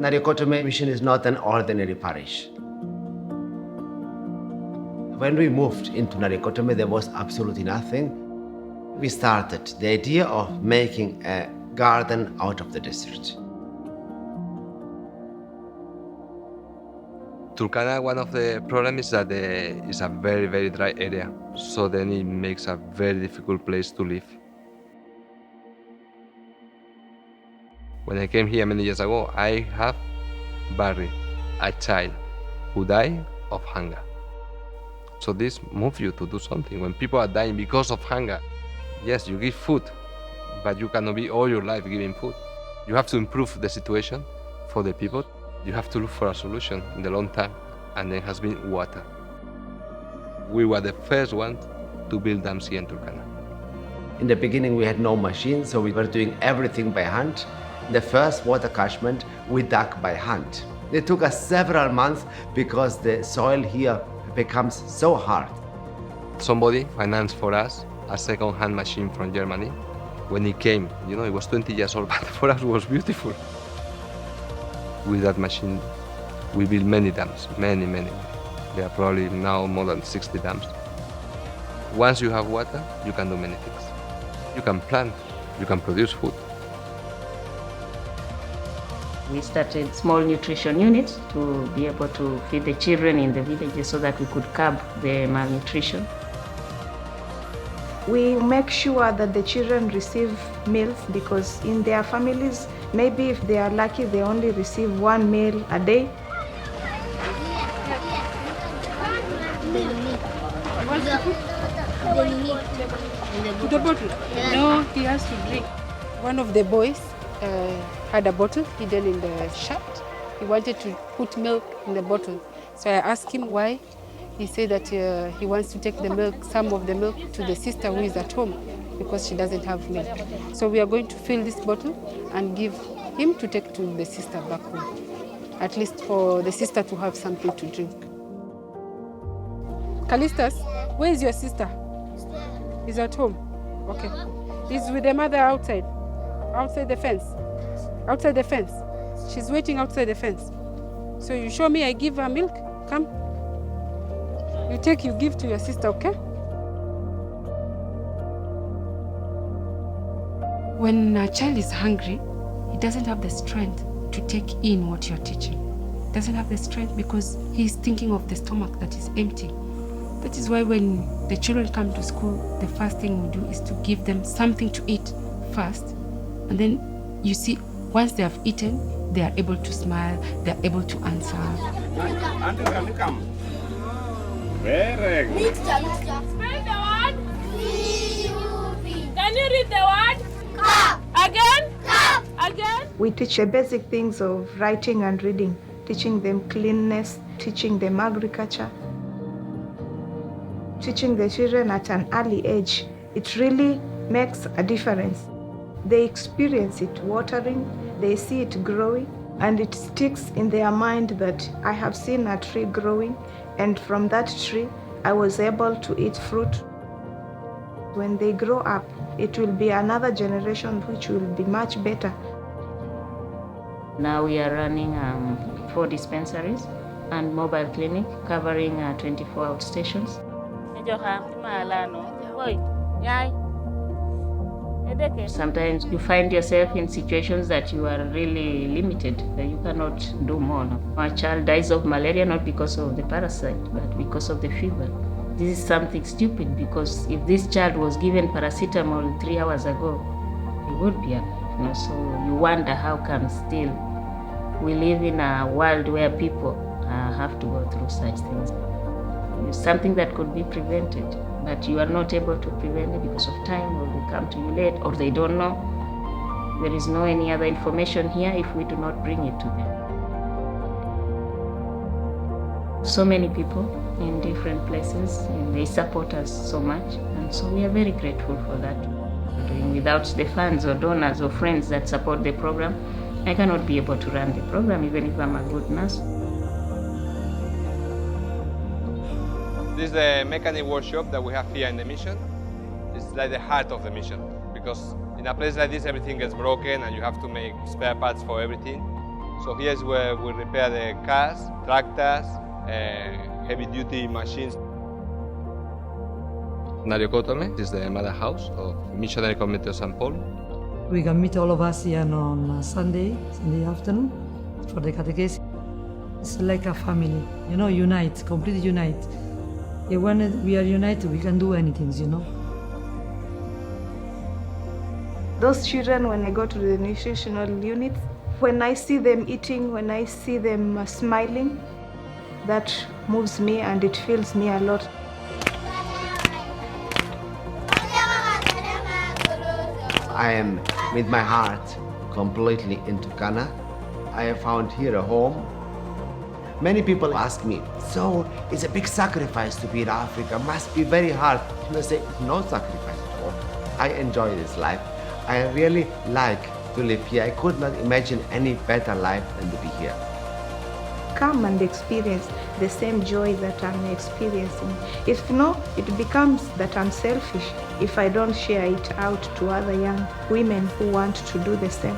Nariokotome Mission is not an ordinary parish. When we moved into Nariokotome, there was absolutely nothing. We started the idea of making a garden out of the desert. Turkana, one of the problems is that it's a very, very dry area. So then it makes a very difficult place to live. When I came here many years ago, I have buried a child who died of hunger. So this moves you to do something. When people are dying because of hunger, yes, you give food, but you cannot be all your life giving food. You have to improve the situation for the people. You have to look for a solution in the long term, and there has been water. We were the first ones to build dams here in Turkana. In the beginning, we had no machine, so we were doing everything by hand. The first water catchment we dug by hand. It took us several months because the soil here becomes so hard. Somebody financed for us a second-hand machine from Germany. When it came, it was 20 years old, but for us it was beautiful. With that machine, we built many dams, many. There are probably now more than 60 dams. Once you have water, you can do many things. You can plant, you can produce food. We started small nutrition units to be able to feed the children in the villages so that we could curb the malnutrition. We make sure that the children receive meals because in their families, maybe if they are lucky, they only receive one meal a day. The bottle? No, he has to drink. One of the boys had a bottle hidden in the shirt. He wanted to put milk in the bottle. So I asked him why. He said that he wants to take the milk, some of the milk, to the sister who is at home because she doesn't have milk. So we are going to fill this bottle and give him to take to the sister back home, at least for the sister to have something to drink. Callistus, where is your sister? He's at home. Okay. He's with the mother outside the fence. Outside the fence. She's waiting outside the fence. So you show me, I give her milk. Come. You take, you give to your sister, okay? When a child is hungry, he doesn't have the strength to take in what you're teaching. He doesn't have the strength because he's thinking of the stomach that is empty. That is why when the children come to school, the first thing we do is to give them something to eat first. And then you see, once they have eaten, they are able to smile, they are able to answer. Very good. Spell the word. Can you read the word? Cup. Again? Cup. Again? We teach the basic things of writing and reading, teaching them cleanliness, teaching them agriculture. Teaching the children at an early age, it really makes a difference. They experience it watering, they see it growing, and it sticks in their mind that I have seen a tree growing, and from that tree, I was able to eat fruit. When they grow up, it will be another generation which will be much better. Now we are running 4 dispensaries and mobile clinic covering 24 outstations. Sometimes you find yourself in situations that you are really limited, that you cannot do more. A child dies of malaria not because of the parasite, but because of the fever. This is something stupid because if this child was given paracetamol 3 hours ago, he would be alive. So you wonder how come still we live in a world where people have to go through such things. It's something that could be prevented, but you are not able to prevent it because of time, or they come to you late, or they don't know. There is no any other information here if we do not bring it to them. So many people in different places, and they support us so much, and so we are very grateful for that. Without the funds or donors or friends that support the program, I cannot be able to run the program, even if I'm a good nurse. This is the mechanic workshop that we have here in the mission. It's like the heart of the mission, because in a place like this, everything gets broken and you have to make spare parts for everything. So here is where we repair the cars, tractors, heavy-duty machines. Nariokotome is the mother house of Missionary Community of St. Paul. We can meet all of us here on Sunday afternoon for the catechesis. It's like a family, unite, completely unite. When we are united, we can do anything, Those children, when I go to the nutritional units, when I see them eating, when I see them smiling, that moves me and it fills me a lot. I am, with my heart, completely in Turkana. I have found here a home. Many people ask me, so it's a big sacrifice to be in Africa, must be very hard. I say, no sacrifice at all. I enjoy this life. I really like to live here. I could not imagine any better life than to be here. Come and experience the same joy that I'm experiencing. If no, it becomes that I'm selfish if I don't share it out to other young women who want to do the same.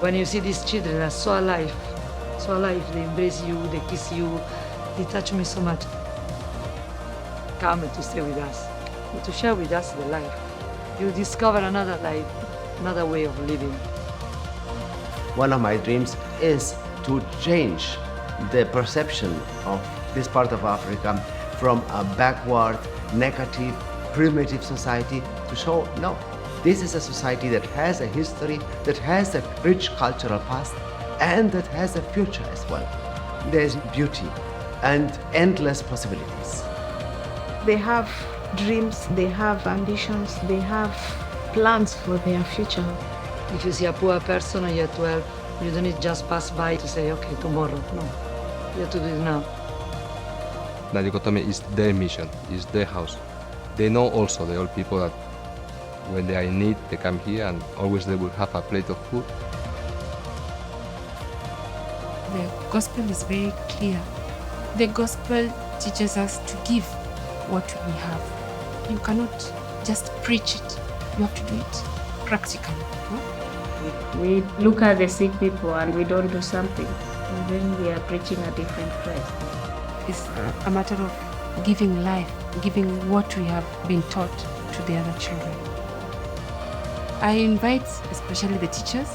When you see these children are so alive, they embrace you, they kiss you, they touch me so much. Come to stay with us, to share with us the life. You discover another life, another way of living. One of my dreams is to change the perception of this part of Africa from a backward, negative, primitive society to show, no, this is a society that has a history, that has a rich cultural past, and that has a future as well. There's beauty and endless possibilities. They have dreams, they have ambitions, they have plans for their future. If you see a poor person and you have to help, you don't need just pass by to say, okay, tomorrow. No, you have to do it now. Nariokotome is their mission, is their house. They know also, the old people, that when they are in need, they come here and always they will have a plate of food. The gospel is very clear. The gospel teaches us to give what we have. You cannot just preach it. You have to do it practically. No? We look at the sick people and we don't do something, and then we are preaching a different Christ. It's a matter of giving life, giving what we have been taught to the other children. I invite especially the teachers,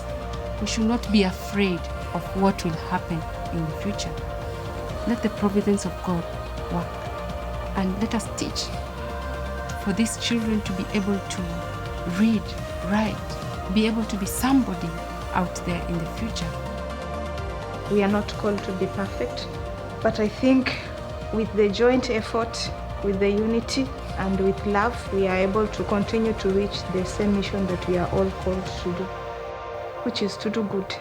we should not be afraid of what will happen in the future. Let the providence of God work, and let us teach for these children to be able to read, write, be able to be somebody out there in the future. We are not called to be perfect, but I think with the joint effort, with the unity and with love, we are able to continue to reach the same mission that we are all called to do, which is to do good.